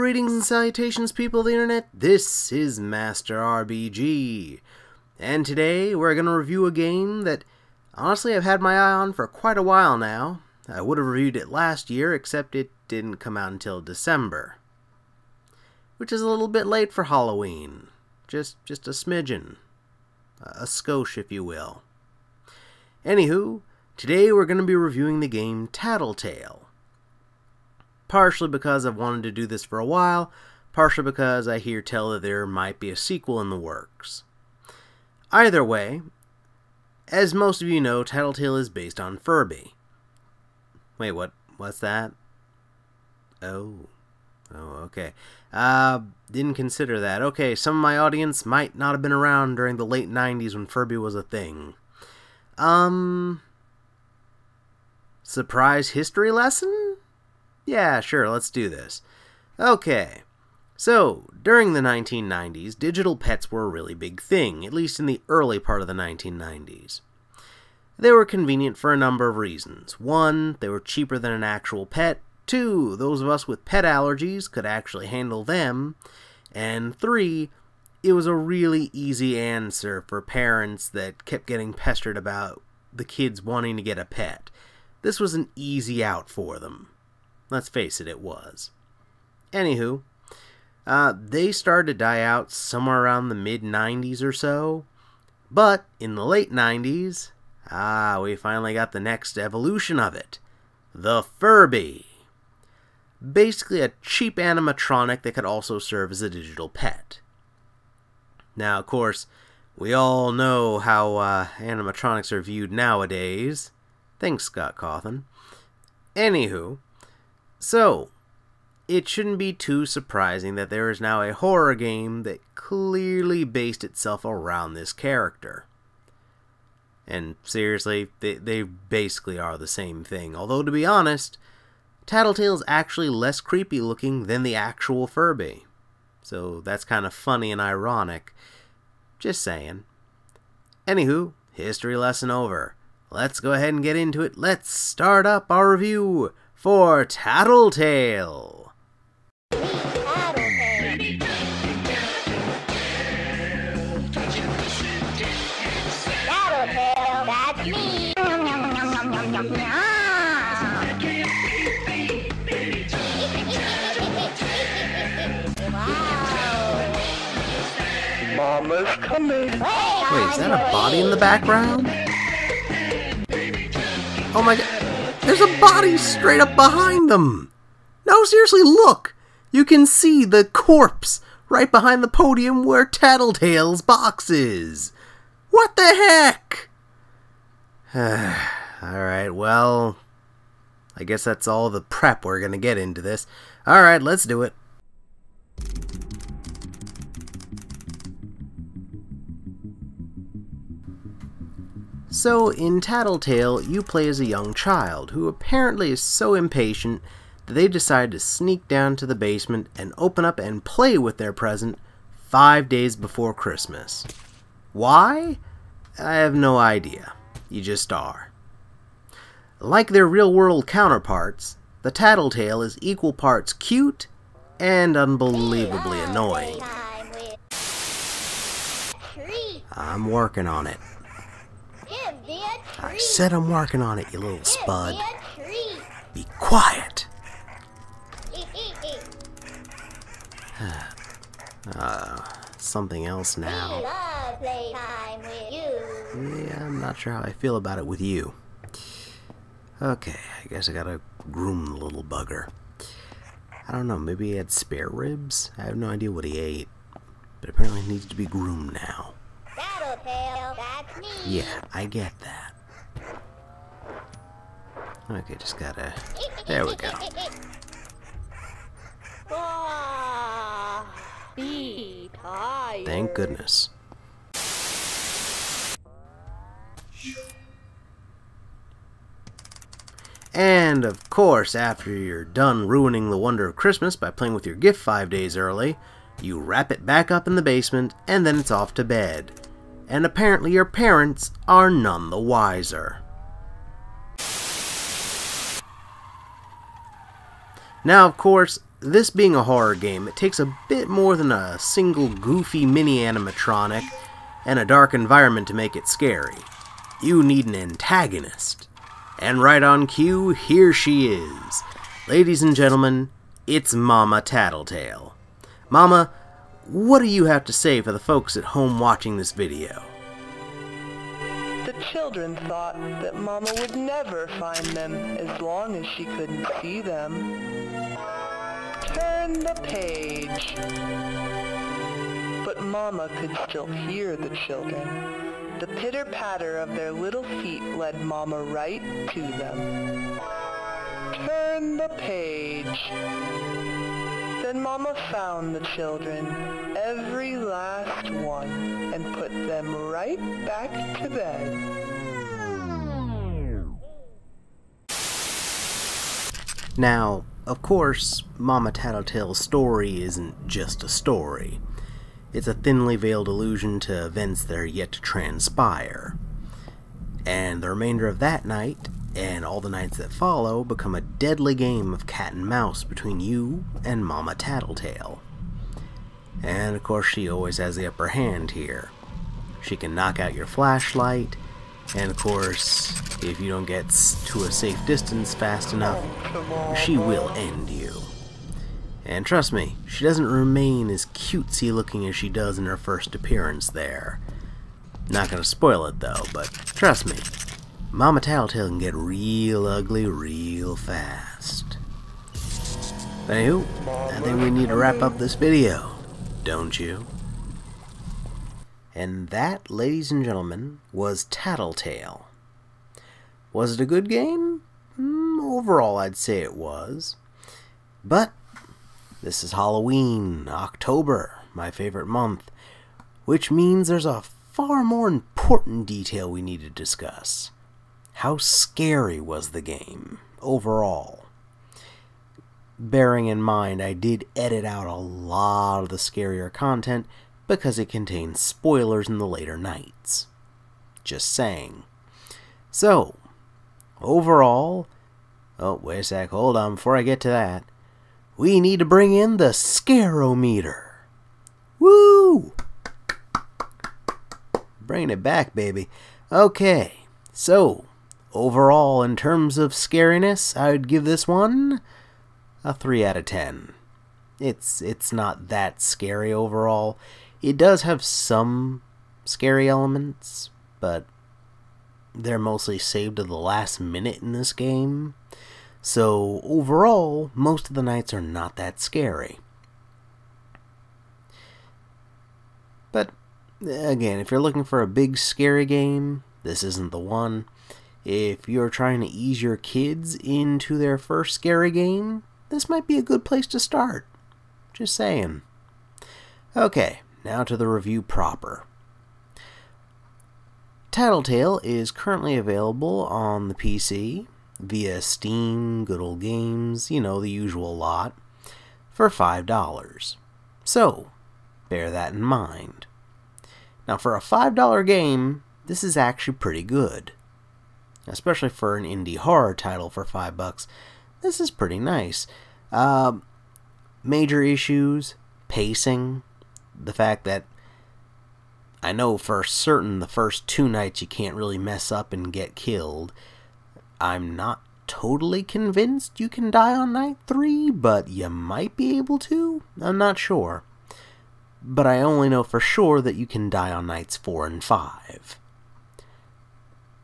Greetings and salutations, people of the internet. This is Master RBG, and today we're going to review a game that, honestly, I've had my eye on for quite a while now. I would have reviewed it last year, except it didn't come out until December, which is a little bit late for Halloween. Just a smidgen. A skosh, if you will. Anywho, today we're going to be reviewing the game Tattletail. Partially because I've wanted to do this for a while, partially because I hear tell that there might be a sequel in the works. Either way, as most of you know, Tattletail is based on Furby. Wait, what's that? Oh, okay. Didn't consider that. Okay, some of my audience might not have been around during the late 90s when Furby was a thing. Surprise history lesson? Yeah, sure, let's do this. Okay, so, during the 1990s, digital pets were a really big thing, at least in the early part of the 1990s. They were convenient for a number of reasons. One, they were cheaper than an actual pet. Two, those of us with pet allergies could actually handle them. And three, it was a really easy answer for parents that kept getting pestered about the kids wanting to get a pet. This was an easy out for them. Let's face it, it was. Anywho, they started to die out somewhere around the mid-90s or so. But in the late 90s, we finally got the next evolution of it. The Furby. Basically a cheap animatronic that could also serve as a digital pet. Now, of course, we all know how animatronics are viewed nowadays. Thanks, Scott Cawthon. Anywho, so, it shouldn't be too surprising that there is now a horror game that clearly based itself around this character. And seriously, they basically are the same thing. Although, to be honest, Tattletail is actually less creepy looking than the actual Furby. So that's kind of funny and ironic. Just saying. Anywho, history lesson over. Let's go ahead and get into it. Let's start up our review for Tattletail. Tattletail, that's me. Mama's coming. Wait, is that a body in the background? Oh my god. There's a body straight up behind them! No, seriously, look! You can see the corpse right behind the podium where Tattletail's box is! What the heck? Alright, well, I guess that's all the prep we're gonna get into this. Alright, let's do it. So, in Tattletail, you play as a young child, who apparently is so impatient that they decide to sneak down to the basement and open up and play with their present 5 days before Christmas. Why? I have no idea. You just are. Like their real-world counterparts, the Tattletail is equal parts cute and unbelievably annoying. I'm working on it. I said I'm working on it, you little spud. Be quiet! Something else now. Yeah, I'm not sure how I feel about it with you. Okay, I guess I gotta groom the little bugger. I don't know, maybe he had spare ribs? I have no idea what he ate. But apparently he needs to be groomed now. Yeah, I get that. Okay, just gotta... There we go. Thank goodness. And, of course, after you're done ruining the wonder of Christmas by playing with your gift 5 days early, you wrap it back up in the basement, and then it's off to bed. And apparently your parents are none the wiser. Now, of course, this being a horror game, it takes a bit more than a single goofy mini animatronic and a dark environment to make it scary. You need an antagonist. And right on cue, here she is. Ladies and gentlemen, it's Mama Tattletail. Mama, what do you have to say for the folks at home watching this video? The children thought that Mama would never find them as long as she couldn't see them. Turn the page. But Mama could still hear the children. The pitter-patter of their little feet led Mama right to them. Turn the page. Then Mama found the children, every last one, and put them right back to bed. Now, of course, Mama Tattletail's story isn't just a story. It's a thinly veiled allusion to events that are yet to transpire. And the remainder of that night, and all the nights that follow, become a deadly game of cat and mouse between you and Mama Tattletail. And of course she always has the upper hand here. She can knock out your flashlight, and of course, if you don't get to a safe distance fast enough, she will end you. And trust me, she doesn't remain as cutesy looking as she does in her first appearance there. Not gonna spoil it though, but trust me, Mama Tattletail can get real ugly real fast. Anywho, I think we need to wrap up this video, don't you? And that, ladies and gentlemen, was Tattletail. Was it a good game? Overall, I'd say it was. But this is Halloween, October, my favorite month, which means there's a far more important detail we need to discuss. How scary was the game, overall? Bearing in mind, I did edit out a lot of the scarier content because it contains spoilers in the later nights. Just saying. So, overall, oh, wait a sec, hold on, before I get to that, we need to bring in the Scarometer. Woo! Bringing it back, baby. Okay, so, overall, in terms of scariness, I would give this one a 3 out of 10. It's not that scary overall. It does have some scary elements, but they're mostly saved to the last minute in this game. So, overall, most of the nights are not that scary. But, again, if you're looking for a big scary game, this isn't the one. If you're trying to ease your kids into their first scary game, this might be a good place to start. Just saying. Okay, now to the review proper. Tattletail is currently available on the PC via Steam, Good Old Games, you know, the usual lot, for $5. So, bear that in mind. Now, for a $5 game, this is actually pretty good. Especially for an indie horror title for $5. This is pretty nice. Major issues, pacing, the fact that I know for certain the first 2 nights you can't really mess up and get killed. I'm not totally convinced you can die on night 3, but you might be able to. I'm not sure. But I only know for sure that you can die on nights 4 and 5.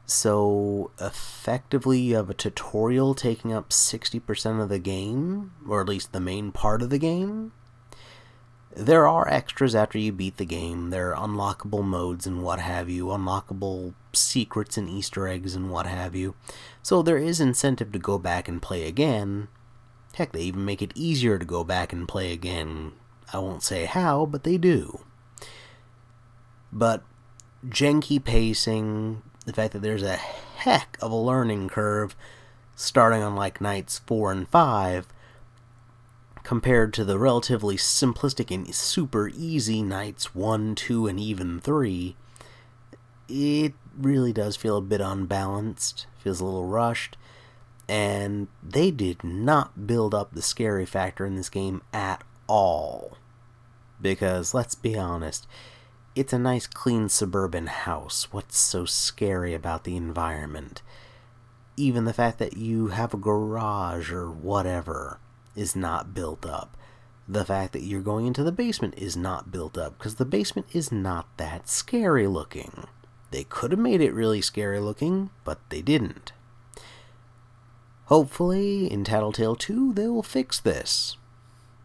So, effectively, you have a tutorial taking up 60% of the game, or at least the main part of the game. There are extras after you beat the game. There are unlockable modes and what have you, unlockable secrets and Easter eggs and what have you. So there is incentive to go back and play again. Heck, they even make it easier to go back and play again. I won't say how, but they do. But janky pacing, the fact that there's a heck of a learning curve starting on like nights 4 and 5 compared to the relatively simplistic and super easy nights 1, 2, and even 3, it really does feel a bit unbalanced, feels a little rushed, and they did not build up the scary factor in this game at all. Because, let's be honest, it's a nice clean suburban house. What's so scary about the environment? Even the fact that you have a garage or whatever is not built up. The fact that you're going into the basement is not built up, because the basement is not that scary looking. They could have made it really scary looking, but they didn't. Hopefully, in Tattletail 2, they will fix this.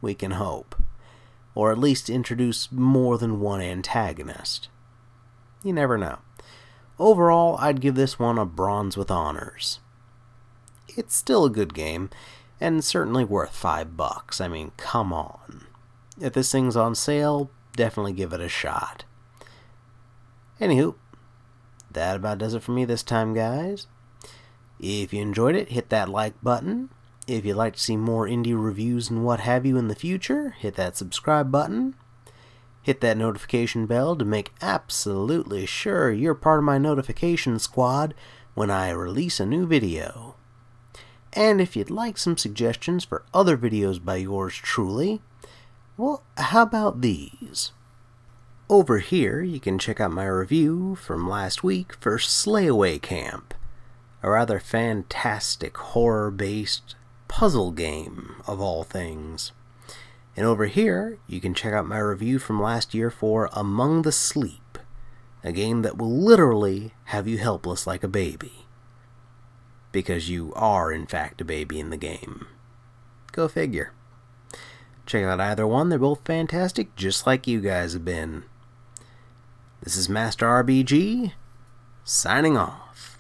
We can hope. Or at least introduce more than one antagonist. You never know. Overall, I'd give this one a bronze with honors. It's still a good game, and certainly worth $5. I mean, come on. If this thing's on sale, definitely give it a shot. Anywho, that about does it for me this time, guys. If you enjoyed it, hit that like button. If you'd like to see more indie reviews and what have you in the future, hit that subscribe button. Hit that notification bell to make absolutely sure you're part of my notification squad when I release a new video. And if you'd like some suggestions for other videos by yours truly, well, how about these? Over here, you can check out my review from last week for Slayaway Camp, a rather fantastic horror-based puzzle game of all things. And over here, you can check out my review from last year for Among the Sleep, a game that will literally have you helpless like a baby. Because you are, in fact, a baby in the game. Go figure. Check out either one, they're both fantastic, just like you guys have been. This is Master RBG, signing off.